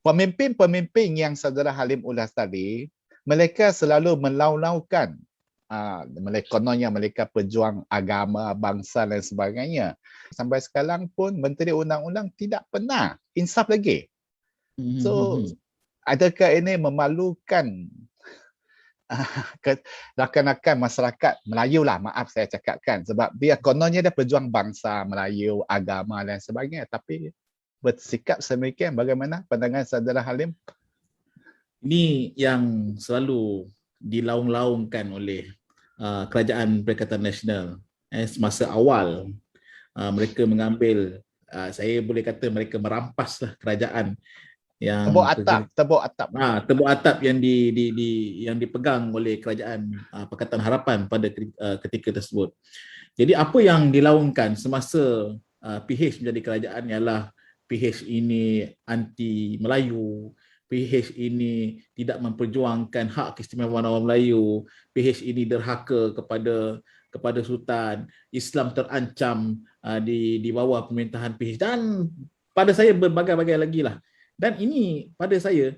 pemimpin-pemimpin yang Saudara Halim ulas tadi, mereka selalu melau-laukan kononnya mereka pejuang agama, bangsa dan sebagainya. Sampai sekarang pun Menteri Undang-Undang tidak pernah insaf lagi. So, adakah ini memalukan rakan-rakan masyarakat Melayu lah, maaf saya cakapkan, sebab dia kononnya dia pejuang bangsa Melayu, agama dan sebagainya, tapi bersikap sedemikian. Bagaimana pandangan Saudara Halim? Ini yang selalu dilaung-laungkan oleh Kerajaan Perikatan Nasional. Semasa awal mereka mengambil, saya boleh kata mereka merampaslah kerajaan yang tebuk atap yang yang dipegang oleh Kerajaan Pakatan Harapan pada ketika tersebut. Jadi apa yang dilaungkan semasa PH menjadi kerajaan ialah PH ini anti Melayu, PH ini tidak memperjuangkan hak keistimewaan orang Melayu, PH ini derhaka kepada Sultan, Islam terancam di bawah pemerintahan PH, dan pada saya berbagai-bagai lagi lah. Dan ini pada saya,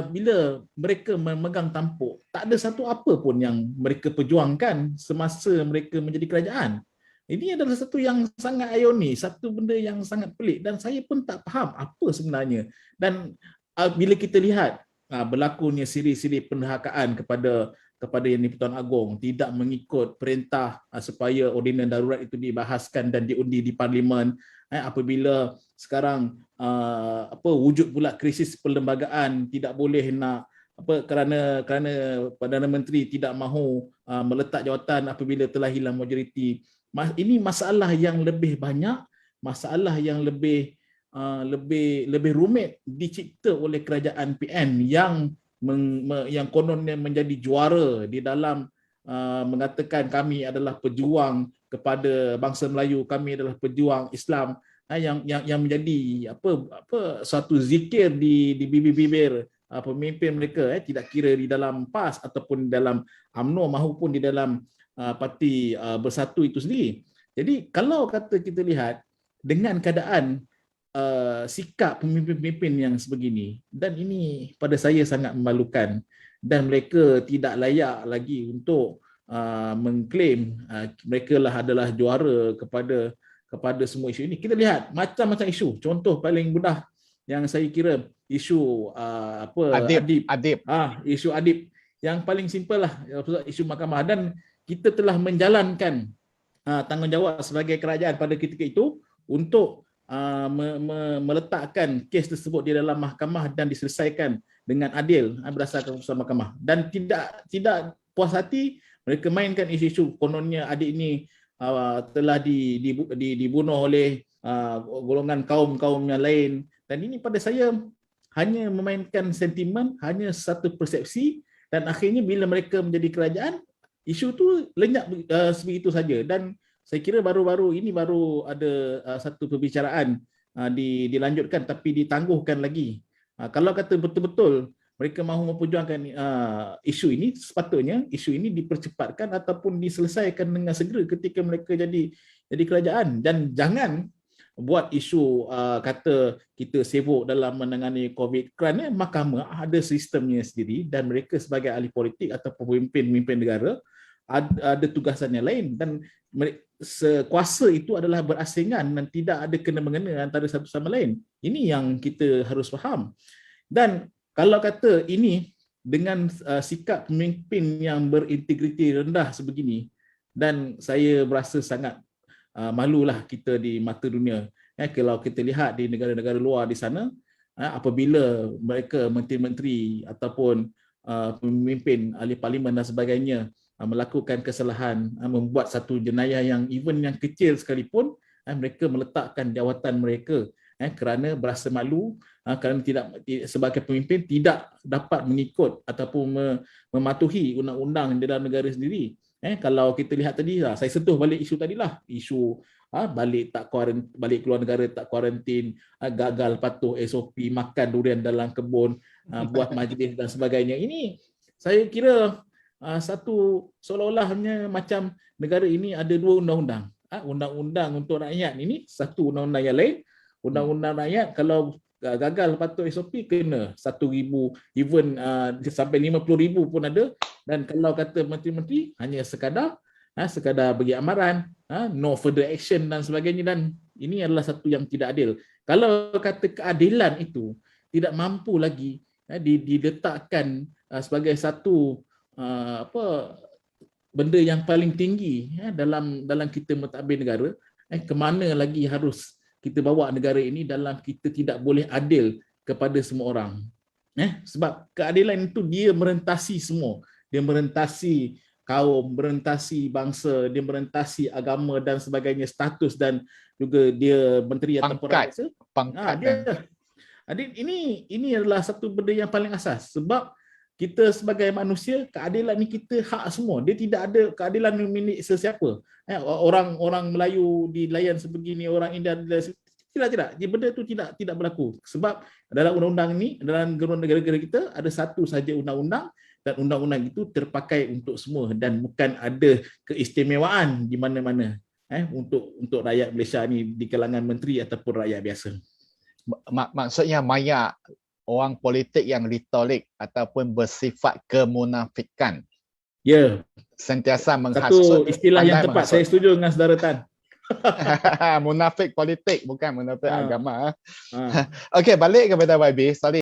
bila mereka memegang tampuk, tak ada satu apa pun yang mereka perjuangkan semasa mereka menjadi kerajaan. Ini adalah satu yang sangat ironik, satu benda yang sangat pelik, dan saya pun tak faham apa sebenarnya. Dan bila kita lihat berlakunya siri-siri penderhakaan kepada Yang di-Pertuan Agong, tidak mengikut perintah supaya ordinan darurat itu dibahaskan dan diundi di Parlimen, apabila sekarang wujud pula krisis perlembagaan, tidak boleh nak kerana Perdana Menteri tidak mahu meletak jawatan apabila telah hilang majoriti. Ini masalah yang lebih banyak, masalah yang lebih rumit dicipta oleh kerajaan PN yang kononnya menjadi juara di dalam mengatakan kami adalah pejuang kepada bangsa Melayu, kami adalah pejuang Islam, yang menjadi suatu zikir di bibir-bibir pemimpin mereka, tidak kira di dalam PAS ataupun dalam UMNO maupun di dalam Parti Bersatu itu sendiri. Jadi kalau kata kita lihat dengan keadaan sikap pemimpin-pemimpin yang sebegini, dan ini pada saya sangat memalukan, dan mereka tidak layak lagi untuk mengklaim mereka adalah juara kepada semua isu ini. Kita lihat macam-macam isu. Contoh paling mudah yang saya kira isu Adib. Isu Adib yang paling simple lah, isu mahkamah, dan kita telah menjalankan tanggungjawab sebagai kerajaan pada ketika itu untuk meletakkan kes tersebut di dalam mahkamah dan diselesaikan dengan adil berdasarkan keputusan mahkamah. Dan tidak puas hati, mereka mainkan isu-isu kononnya adik ini telah dibunuh oleh golongan kaum yang lain. Dan ini pada saya hanya memainkan sentimen, hanya satu persepsi, dan akhirnya bila mereka menjadi kerajaan, isu tu lenyap sebegitu saja. Dan saya kira baru-baru ini baru ada satu perbicaraan dilanjutkan tapi ditangguhkan lagi. Kalau kata betul-betul mereka mahu memperjuangkan isu ini, sepatutnya isu ini dipercepatkan ataupun diselesaikan dengan segera ketika mereka jadi kerajaan, dan jangan buat isu kata kita sibuk dalam menangani COVID, kerana mahkamah ada sistemnya sendiri dan mereka sebagai ahli politik atau pemimpin negara ada tugasan yang lain, dan kuasa itu adalah berasingan dan tidak ada kena-mengena antara satu sama lain. Ini yang kita harus faham. Dan kalau kata ini dengan sikap pemimpin yang berintegriti rendah sebegini, dan saya berasa sangat malulah kita di mata dunia. Kalau kita lihat di negara-negara luar di sana, apabila mereka menteri-menteri ataupun pemimpin ahli parlimen dan sebagainya melakukan kesalahan, membuat satu jenayah yang even yang kecil sekalipun, mereka meletakkan jawatan mereka kerana berasa malu, kerana sebagai pemimpin tidak dapat mengikut ataupun mematuhi undang-undang di dalam negara sendiri. Kalau kita lihat tadi, saya sentuh balik isu tadilah, isu balik keluar negara tak kuarantin, gagal patuh SOP, makan durian dalam kebun, buat majlis dan sebagainya. Ini saya kira satu seolah-olahnya macam negara ini ada dua undang-undang. Undang-undang untuk rakyat ini satu, undang-undang yang lain. Undang-undang rakyat kalau gagal patuh SOP kena 1,000, even sampai 50,000 pun ada. Dan kalau kata menteri-menteri hanya sekadar bagi amaran, no further action dan sebagainya, dan ini adalah satu yang tidak adil. Kalau kata keadilan itu tidak mampu lagi diletakkan sebagai satu benda yang paling tinggi dalam kita mentadbir negara, kemana lagi harus kita bawa negara ini dalam kita tidak boleh adil kepada semua orang. Sebab keadilan itu dia merentasi semua. Dia merentasi kaum, merentasi bangsa, dia merentasi agama dan sebagainya, status, dan juga dia menteri atau pangkat. Ini adalah satu benda yang paling asas. Sebab kita sebagai manusia, keadilan ni kita hak semua. Dia tidak ada keadilan milik sesiapa. Orang Melayu dilayan sebegini, orang India dilayan tidak. Benda itu tidak berlaku. Sebab dalam undang-undang ini, dalam negara-negara kita ada satu saja undang-undang, dan undang-undang itu terpakai untuk semua dan bukan ada keistimewaan di mana-mana untuk rakyat Malaysia ni di kalangan menteri ataupun rakyat biasa. Maksudnya banyak orang politik yang retorik ataupun bersifat kemunafikan. Ya. Sentiasa Satu menghasut. istilah yang tepat, saya setuju dengan saudara Tan. Munafik politik, bukan munafik agama. Okey, balik kepada YB. Sorry.